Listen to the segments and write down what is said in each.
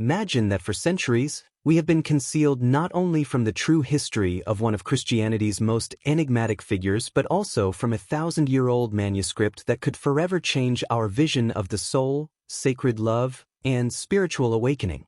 Imagine that for centuries, we have been concealed not only from the true history of one of Christianity's most enigmatic figures but also from a 1,000-year-old manuscript that could forever change our vision of the soul, sacred love, and spiritual awakening.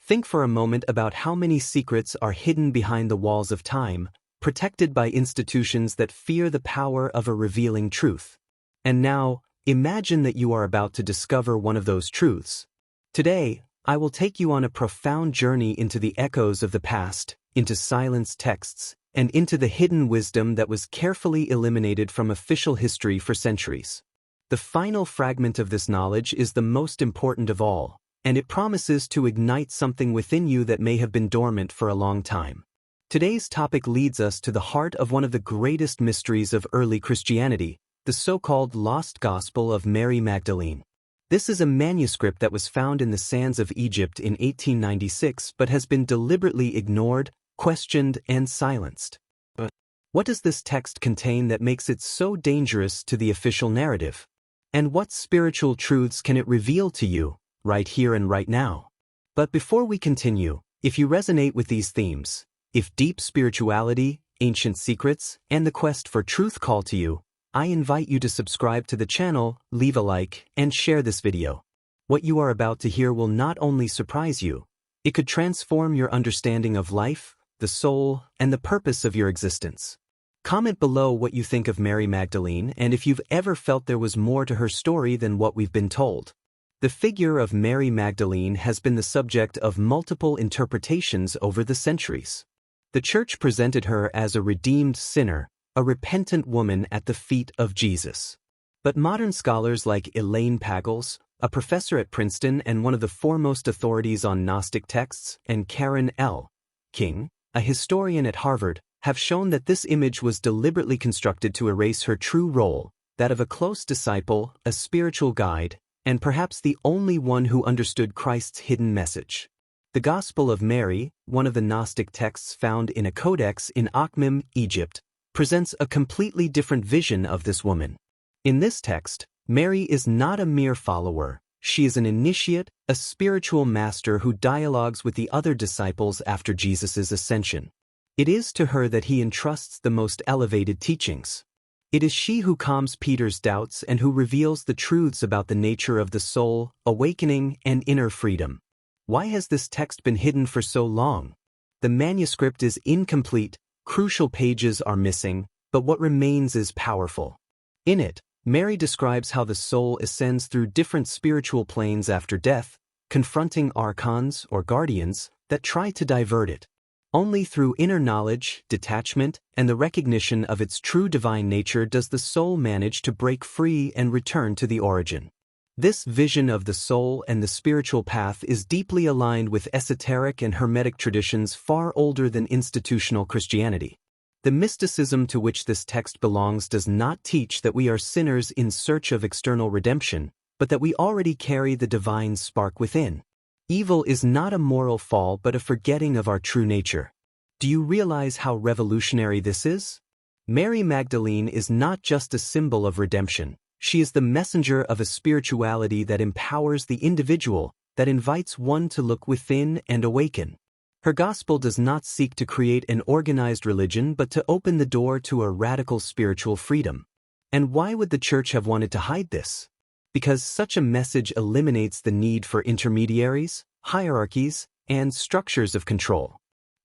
Think for a moment about how many secrets are hidden behind the walls of time, protected by institutions that fear the power of a revealing truth. And now, imagine that you are about to discover one of those truths. Today, I will take you on a profound journey into the echoes of the past, into silenced texts, and into the hidden wisdom that was carefully eliminated from official history for centuries. The final fragment of this knowledge is the most important of all, and it promises to ignite something within you that may have been dormant for a long time. Today's topic leads us to the heart of one of the greatest mysteries of early Christianity, the so-called Lost Gospel of Mary Magdalene. This is a manuscript that was found in the sands of Egypt in 1896 but has been deliberately ignored, questioned, and silenced. But what does this text contain that makes it so dangerous to the official narrative? And what spiritual truths can it reveal to you, right here and right now? But before we continue, if you resonate with these themes, if deep spirituality, ancient secrets, and the quest for truth call to you, I invite you to subscribe to the channel, leave a like, and share this video. What you are about to hear will not only surprise you, it could transform your understanding of life, the soul, and the purpose of your existence. Comment below what you think of Mary Magdalene and if you've ever felt there was more to her story than what we've been told. The figure of Mary Magdalene has been the subject of multiple interpretations over the centuries. The Church presented her as a redeemed sinner, a repentant woman at the feet of Jesus. But modern scholars like Elaine Pagels, a professor at Princeton and one of the foremost authorities on Gnostic texts, and Karen L. King, a historian at Harvard, have shown that this image was deliberately constructed to erase her true role, that of a close disciple, a spiritual guide, and perhaps the only one who understood Christ's hidden message. The Gospel of Mary, one of the Gnostic texts found in a codex in Akhmim, Egypt, presents a completely different vision of this woman. In this text, Mary is not a mere follower, she is an initiate, a spiritual master who dialogues with the other disciples after Jesus' ascension. It is to her that he entrusts the most elevated teachings. It is she who calms Peter's doubts and who reveals the truths about the nature of the soul, awakening, and inner freedom. Why has this text been hidden for so long? The manuscript is incomplete, crucial pages are missing, but what remains is powerful. In it, Mary describes how the soul ascends through different spiritual planes after death, confronting archons or guardians that try to divert it. Only through inner knowledge, detachment, and the recognition of its true divine nature does the soul manage to break free and return to the origin. This vision of the soul and the spiritual path is deeply aligned with esoteric and hermetic traditions far older than institutional Christianity. The mysticism to which this text belongs does not teach that we are sinners in search of external redemption, but that we already carry the divine spark within. Evil is not a moral fall but a forgetting of our true nature. Do you realize how revolutionary this is? Mary Magdalene is not just a symbol of redemption. She is the messenger of a spirituality that empowers the individual, that invites one to look within and awaken. Her gospel does not seek to create an organized religion but to open the door to a radical spiritual freedom. And why would the Church have wanted to hide this? Because such a message eliminates the need for intermediaries, hierarchies, and structures of control.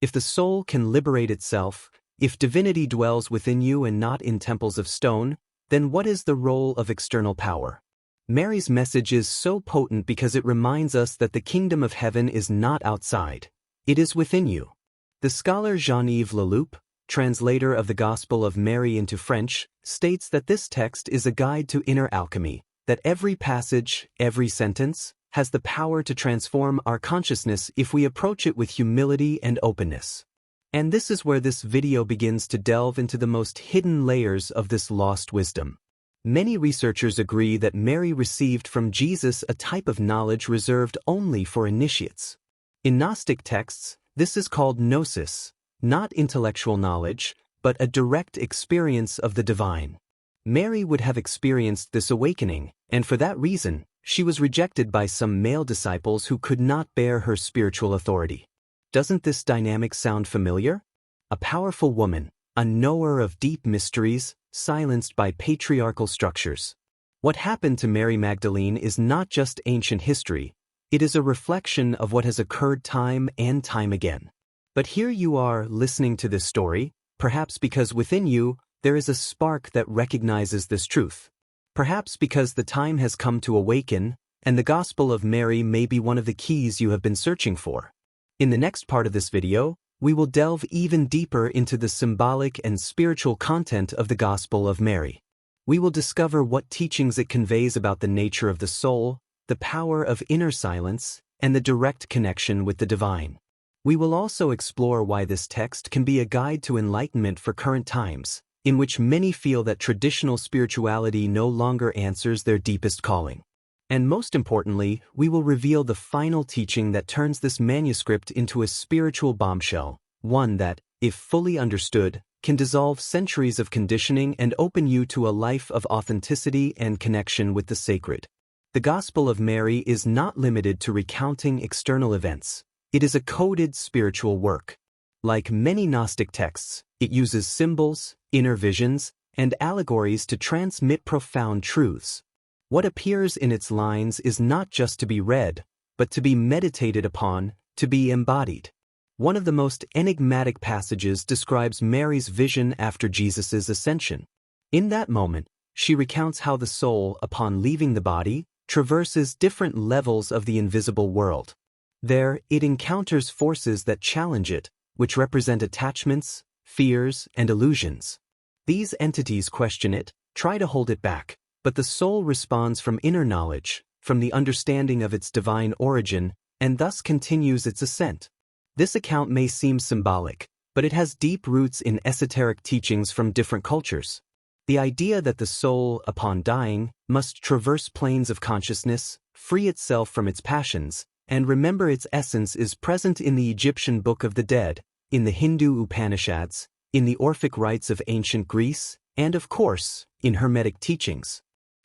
If the soul can liberate itself, if divinity dwells within you and not in temples of stone, then what is the role of external power? Mary's message is so potent because it reminds us that the kingdom of heaven is not outside. It is within you. The scholar Jean-Yves Leloup, translator of the Gospel of Mary into French, states that this text is a guide to inner alchemy, that every passage, every sentence, has the power to transform our consciousness if we approach it with humility and openness. And this is where this video begins to delve into the most hidden layers of this lost wisdom. Many researchers agree that Mary received from Jesus a type of knowledge reserved only for initiates. In Gnostic texts, this is called Gnosis, not intellectual knowledge, but a direct experience of the divine. Mary would have experienced this awakening, and for that reason, She was rejected by some male disciples who could not bear her spiritual authority. Doesn't this dynamic sound familiar? A powerful woman, a knower of deep mysteries, silenced by patriarchal structures. What happened to Mary Magdalene is not just ancient history, it is a reflection of what has occurred time and time again. But here you are listening to this story, perhaps because within you there is a spark that recognizes this truth. Perhaps because the time has come to awaken, and the Gospel of Mary may be one of the keys you have been searching for. In the next part of this video, we will delve even deeper into the symbolic and spiritual content of the Gospel of Mary. We will discover what teachings it conveys about the nature of the soul, the power of inner silence, and the direct connection with the divine. We will also explore why this text can be a guide to enlightenment for current times, in which many feel that traditional spirituality no longer answers their deepest calling. And most importantly, we will reveal the final teaching that turns this manuscript into a spiritual bombshell, one that, if fully understood, can dissolve centuries of conditioning and open you to a life of authenticity and connection with the sacred. The Gospel of Mary is not limited to recounting external events. It is a coded spiritual work. Like many Gnostic texts, it uses symbols, inner visions, and allegories to transmit profound truths. What appears in its lines is not just to be read, but to be meditated upon, to be embodied. One of the most enigmatic passages describes Mary's vision after Jesus' ascension. In that moment, she recounts how the soul, upon leaving the body, traverses different levels of the invisible world. There, it encounters forces that challenge it, which represent attachments, fears, and illusions. These entities question it, try to hold it back, but the soul responds from inner knowledge, from the understanding of its divine origin, and thus continues its ascent. This account may seem symbolic, but it has deep roots in esoteric teachings from different cultures. The idea that the soul, upon dying, must traverse planes of consciousness, free itself from its passions, and remember its essence is present in the Egyptian Book of the Dead, in the Hindu Upanishads, in the Orphic rites of ancient Greece, and of course, in Hermetic teachings.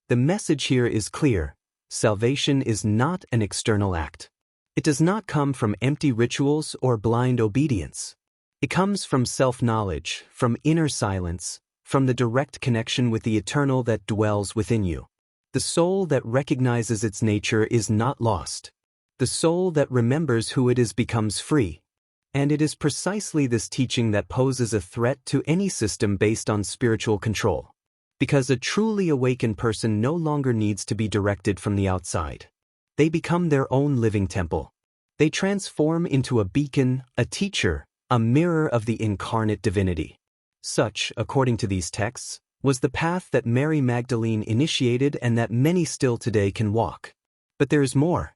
The message here is clear: salvation is not an external act. It does not come from empty rituals or blind obedience. It comes from self-knowledge, from inner silence, from the direct connection with the eternal that dwells within you. The soul that recognizes its nature is not lost. The soul that remembers who it is becomes free. And it is precisely this teaching that poses a threat to any system based on spiritual control. Because a truly awakened person no longer needs to be directed from the outside. They become their own living temple. They transform into a beacon, a teacher, a mirror of the incarnate divinity. Such, according to these texts, was the path that Mary Magdalene initiated and that many still today can walk. But there is more.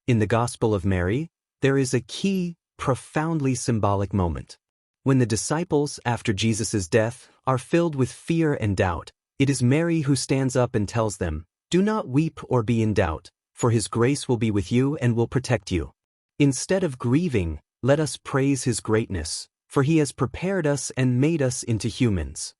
In the Gospel of Mary, there is a key, profoundly symbolic moment. When the disciples, after Jesus' death, are filled with fear and doubt, it is Mary who stands up and tells them, "Do not weep or be in doubt, for His grace will be with you and will protect you. Instead of grieving, let us praise His greatness, for He has prepared us and made us into humans."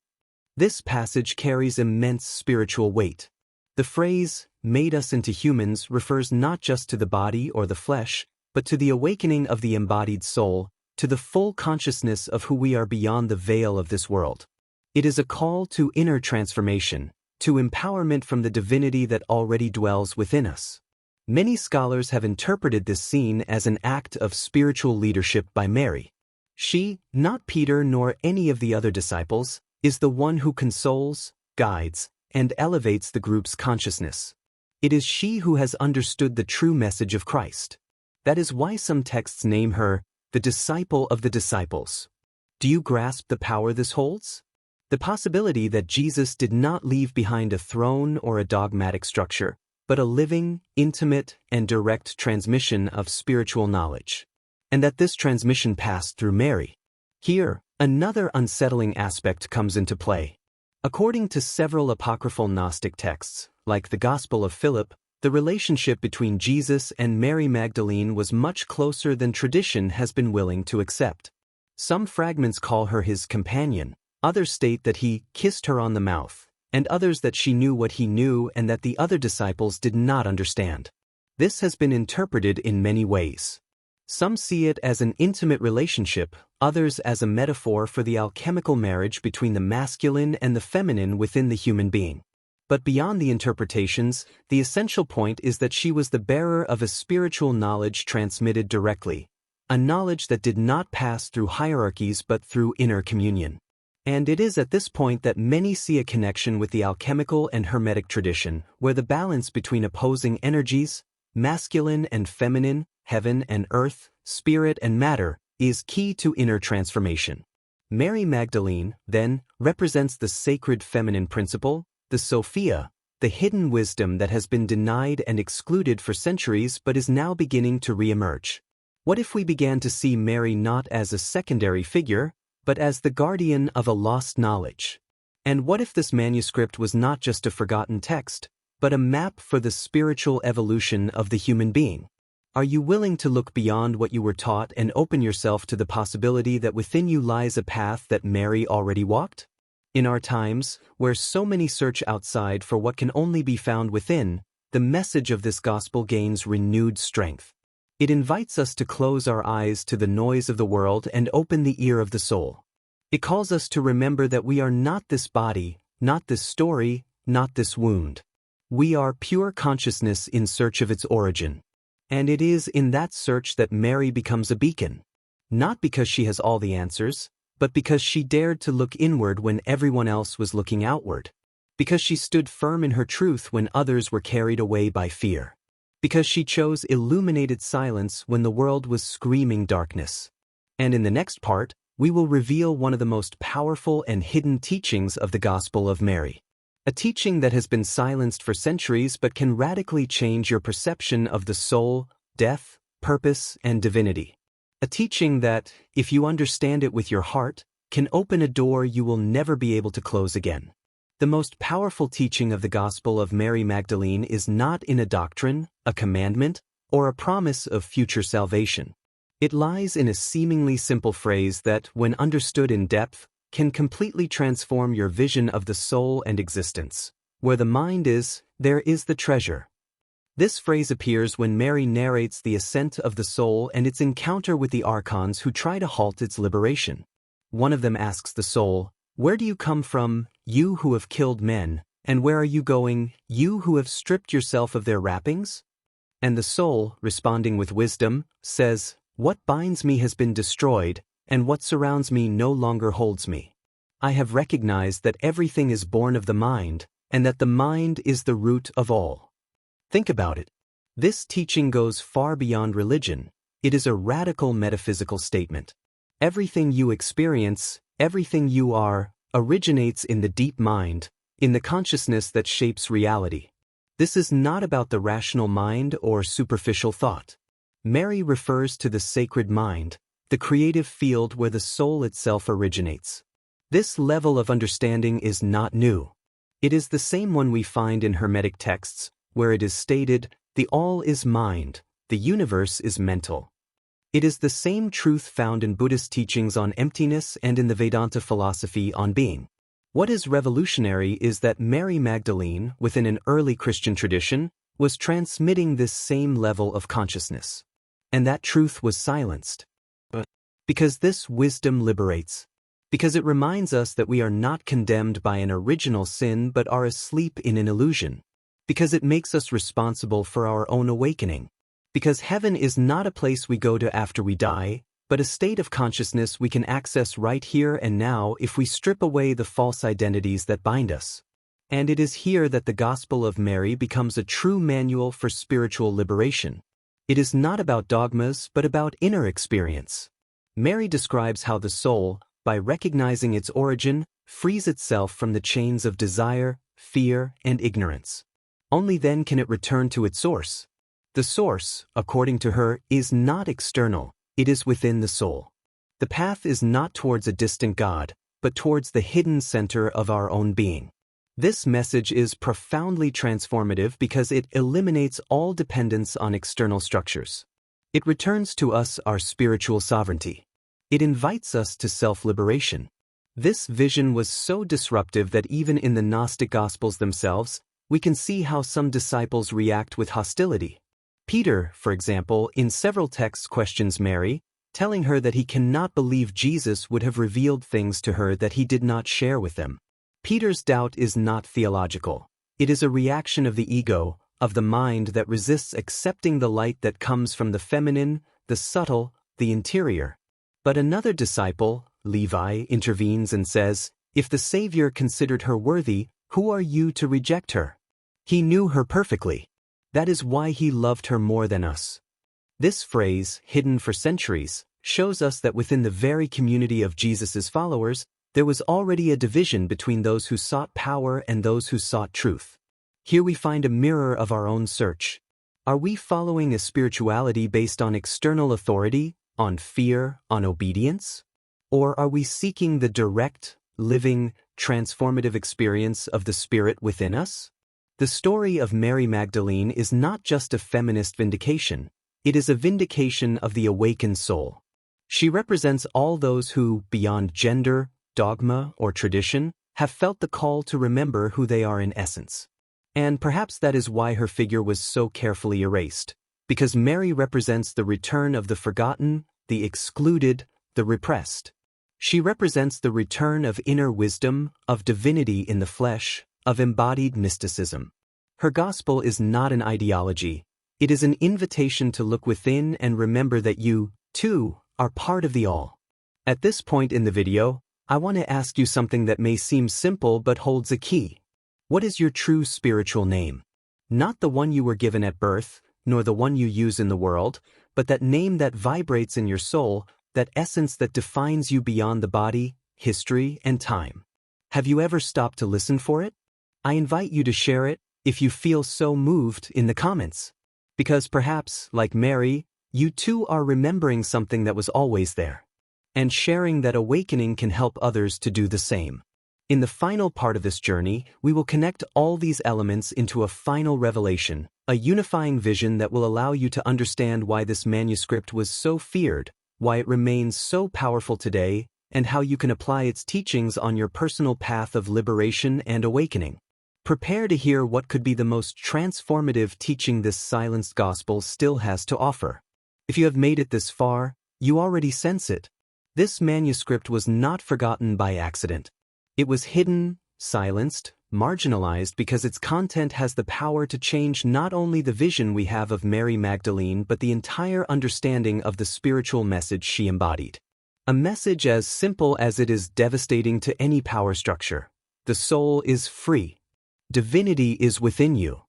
This passage carries immense spiritual weight. The phrase, "made us into humans," refers not just to the body or the flesh, but to the awakening of the embodied soul, to the full consciousness of who we are beyond the veil of this world. It is a call to inner transformation, to empowerment from the divinity that already dwells within us. Many scholars have interpreted this scene as an act of spiritual leadership by Mary. She, not Peter nor any of the other disciples, is the one who consoles, guides, and elevates the group's consciousness. It is she who has understood the true message of Christ. That is why some texts name her the disciple of the disciples. Do you grasp the power this holds? The possibility that Jesus did not leave behind a throne or a dogmatic structure, but a living, intimate, and direct transmission of spiritual knowledge. And that this transmission passed through Mary. Here, another unsettling aspect comes into play. According to several apocryphal Gnostic texts, like the Gospel of Philip, the relationship between Jesus and Mary Magdalene was much closer than tradition has been willing to accept. Some fragments call her his companion, others state that he kissed her on the mouth, and others that she knew what he knew and that the other disciples did not understand. This has been interpreted in many ways. Some see it as an intimate relationship, others as a metaphor for the alchemical marriage between the masculine and the feminine within the human being. But beyond the interpretations, the essential point is that she was the bearer of a spiritual knowledge transmitted directly, a knowledge that did not pass through hierarchies but through inner communion. And it is at this point that many see a connection with the alchemical and hermetic tradition, where the balance between opposing energies, masculine and feminine, heaven and earth, spirit and matter, is key to inner transformation. Mary Magdalene, then, represents the sacred feminine principle, the Sophia, the hidden wisdom that has been denied and excluded for centuries but is now beginning to re-emerge. What if we began to see Mary not as a secondary figure, but as the guardian of a lost knowledge? And what if this manuscript was not just a forgotten text, but a map for the spiritual evolution of the human being? Are you willing to look beyond what you were taught and open yourself to the possibility that within you lies a path that Mary already walked? In our times, where so many search outside for what can only be found within, the message of this gospel gains renewed strength. It invites us to close our eyes to the noise of the world and open the ear of the soul. It calls us to remember that we are not this body, not this story, not this wound. We are pure consciousness in search of its origin. And it is in that search that Mary becomes a beacon. Not because she has all the answers, but because she dared to look inward when everyone else was looking outward. Because she stood firm in her truth when others were carried away by fear. Because she chose illuminated silence when the world was screaming darkness. And in the next part, we will reveal one of the most powerful and hidden teachings of the Gospel of Mary. A teaching that has been silenced for centuries but can radically change your perception of the soul, death, purpose, and divinity. A teaching that, if you understand it with your heart, can open a door you will never be able to close again. The most powerful teaching of the Gospel of Mary Magdalene is not in a doctrine, a commandment, or a promise of future salvation. It lies in a seemingly simple phrase that, when understood in depth, can completely transform your vision of the soul and existence. Where the mind is, there is the treasure. This phrase appears when Mary narrates the ascent of the soul and its encounter with the archons who try to halt its liberation. One of them asks the soul, "Where do you come from, you who have killed men, and where are you going, you who have stripped yourself of their wrappings?" And the soul, responding with wisdom, says, "What binds me has been destroyed, and what surrounds me no longer holds me. I have recognized that everything is born of the mind, and that the mind is the root of all." Think about it. This teaching goes far beyond religion. It is a radical metaphysical statement. Everything you experience, everything you are, originates in the deep mind, in the consciousness that shapes reality. This is not about the rational mind or superficial thought. Mary refers to the sacred mind, the creative field where the soul itself originates. This level of understanding is not new. It is the same one we find in Hermetic texts, where it is stated, "The all is mind, the universe is mental." It is the same truth found in Buddhist teachings on emptiness and in the Vedanta philosophy on being. What is revolutionary is that Mary Magdalene, within an early Christian tradition, was transmitting this same level of consciousness. And that truth was silenced. Because this wisdom liberates. Because it reminds us that we are not condemned by an original sin but are asleep in an illusion. Because it makes us responsible for our own awakening. Because heaven is not a place we go to after we die, but a state of consciousness we can access right here and now if we strip away the false identities that bind us. And it is here that the Gospel of Mary becomes a true manual for spiritual liberation. It is not about dogmas but about inner experience. Mary describes how the soul, by recognizing its origin, frees itself from the chains of desire, fear, and ignorance. Only then can it return to its source. The source, according to her, is not external, it is within the soul. The path is not towards a distant God, but towards the hidden center of our own being. This message is profoundly transformative because it eliminates all dependence on external structures. It returns to us our spiritual sovereignty. It invites us to self-liberation. This vision was so disruptive that even in the Gnostic Gospels themselves, we can see how some disciples react with hostility. Peter, for example, in several texts questions Mary, telling her that he cannot believe Jesus would have revealed things to her that he did not share with them. Peter's doubt is not theological. It is a reaction of the ego, of the mind that resists accepting the light that comes from the feminine, the subtle, the interior. But another disciple, Levi, intervenes and says, "If the Savior considered her worthy, who are you to reject her? He knew her perfectly. That is why he loved her more than us." This phrase, hidden for centuries, shows us that within the very community of Jesus' followers, there was already a division between those who sought power and those who sought truth. Here we find a mirror of our own search. Are we following a spirituality based on external authority, on fear, on obedience? Or are we seeking the direct, living, transformative experience of the Spirit within us? The story of Mary Magdalene is not just a feminist vindication, it is a vindication of the awakened soul. She represents all those who, beyond gender, dogma, or tradition, have felt the call to remember who they are in essence. And perhaps that is why her figure was so carefully erased, because Mary represents the return of the forgotten, the excluded, the repressed. She represents the return of inner wisdom, of divinity in the flesh, of embodied mysticism. Her gospel is not an ideology. It is an invitation to look within and remember that you, too, are part of the all. At this point in the video, I want to ask you something that may seem simple but holds a key. What is your true spiritual name? Not the one you were given at birth, nor the one you use in the world, but that name that vibrates in your soul, that essence that defines you beyond the body, history, and time. Have you ever stopped to listen for it? I invite you to share it, if you feel so moved, in the comments. Because perhaps, like Mary, you too are remembering something that was always there. And sharing that awakening can help others to do the same. In the final part of this journey, we will connect all these elements into a final revelation, a unifying vision that will allow you to understand why this manuscript was so feared, why it remains so powerful today, and how you can apply its teachings on your personal path of liberation and awakening. Prepare to hear what could be the most transformative teaching this silenced gospel still has to offer. If you have made it this far, you already sense it. This manuscript was not forgotten by accident. It was hidden, silenced, marginalized because its content has the power to change not only the vision we have of Mary Magdalene but the entire understanding of the spiritual message she embodied. A message as simple as it is devastating to any power structure. The soul is free. Divinity is within you.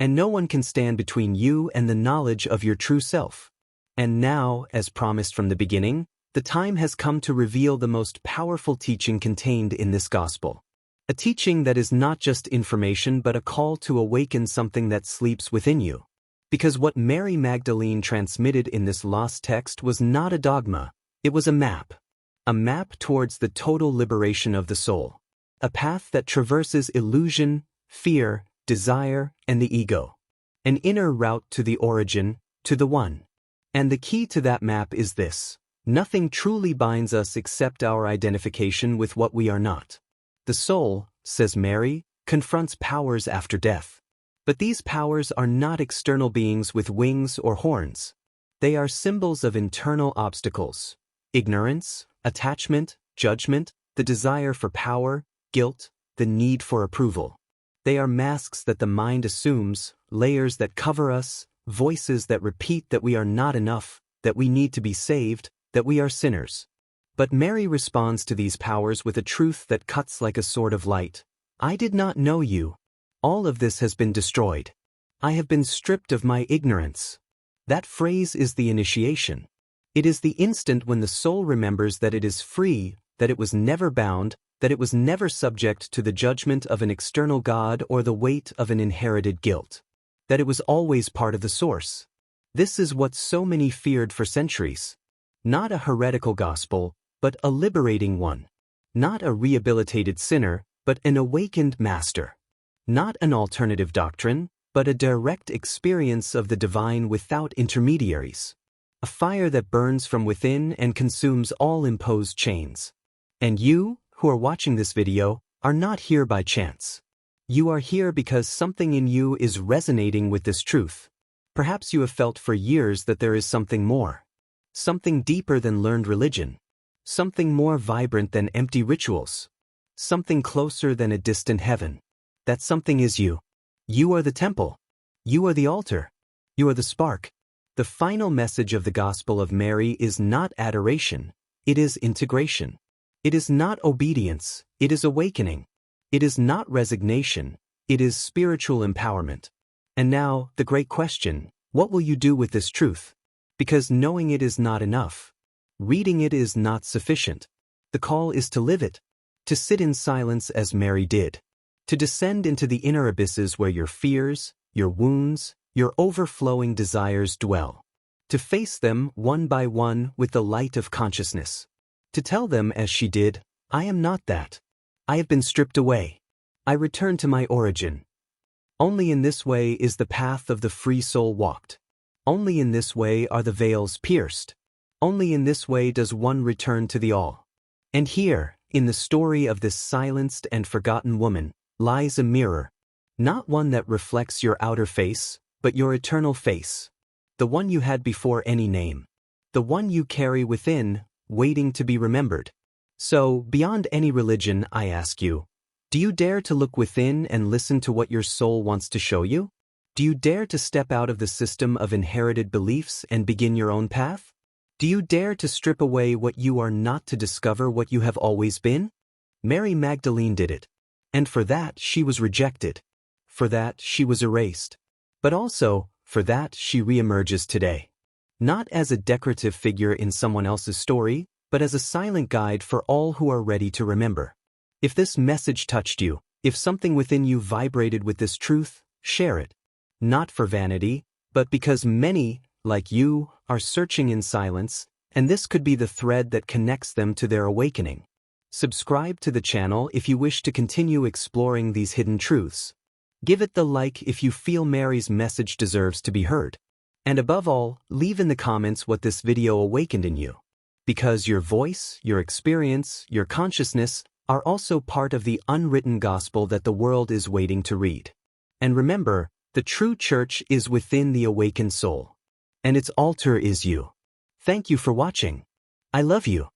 And no one can stand between you and the knowledge of your true self. And now, as promised from the beginning, the time has come to reveal the most powerful teaching contained in this gospel. A teaching that is not just information but a call to awaken something that sleeps within you. Because what Mary Magdalene transmitted in this lost text was not a dogma, it was a map. A map towards the total liberation of the soul. A path that traverses illusion, fear, desire, and the ego. An inner route to the origin, to the one. And the key to that map is this. Nothing truly binds us except our identification with what we are not. The soul, says Mary, confronts powers after death. But these powers are not external beings with wings or horns. They are symbols of internal obstacles. Ignorance, attachment, judgment, the desire for power, guilt, the need for approval. They are masks that the mind assumes, layers that cover us, voices that repeat that we are not enough, that we need to be saved, that we are sinners. But Mary responds to these powers with a truth that cuts like a sword of light. I did not know you. All of this has been destroyed. I have been stripped of my ignorance. That phrase is the initiation. It is the instant when the soul remembers that it is free, that it was never bound, that it was never subject to the judgment of an external God or the weight of an inherited guilt. That it was always part of the source. This is what so many feared for centuries. Not a heretical gospel, but a liberating one. Not a rehabilitated sinner, but an awakened master. Not an alternative doctrine, but a direct experience of the divine without intermediaries. A fire that burns from within and consumes all imposed chains. And you, who are watching this video are not here by chance. You are here because something in you is resonating with this truth. Perhaps you have felt for years that there is something more. Something deeper than learned religion. Something more vibrant than empty rituals. Something closer than a distant heaven. That something is you. You are the temple. You are the altar. You are the spark. The final message of the Gospel of Mary is not adoration. It is integration. It is not obedience. It is awakening. It is not resignation. It is spiritual empowerment. And now, the great question, what will you do with this truth? Because knowing it is not enough. Reading it is not sufficient. The call is to live it. To sit in silence as Mary did. To descend into the inner abysses where your fears, your wounds, your overflowing desires dwell. To face them one by one with the light of consciousness. To tell them as she did, I am not that. I have been stripped away. I return to my origin. Only in this way is the path of the free soul walked. Only in this way are the veils pierced. Only in this way does one return to the all. And here, in the story of this silenced and forgotten woman, lies a mirror. Not one that reflects your outer face, but your eternal face. The one you had before any name. The one you carry within, waiting to be remembered. So, beyond any religion, I ask you, do you dare to look within and listen to what your soul wants to show you? Do you dare to step out of the system of inherited beliefs and begin your own path? Do you dare to strip away what you are not to discover what you have always been? Mary Magdalene did it. And for that she was rejected. For that she was erased. But also, for that she reemerges today. Not as a decorative figure in someone else's story, but as a silent guide for all who are ready to remember. If this message touched you, if something within you vibrated with this truth, share it. Not for vanity, but because many, like you, are searching in silence, and this could be the thread that connects them to their awakening. Subscribe to the channel if you wish to continue exploring these hidden truths. Give it the like if you feel Mary's message deserves to be heard. And above all, leave in the comments what this video awakened in you. Because your voice, your experience, your consciousness are also part of the unwritten gospel that the world is waiting to read. And remember, the true church is within the awakened soul. And its altar is you. Thank you for watching. I love you.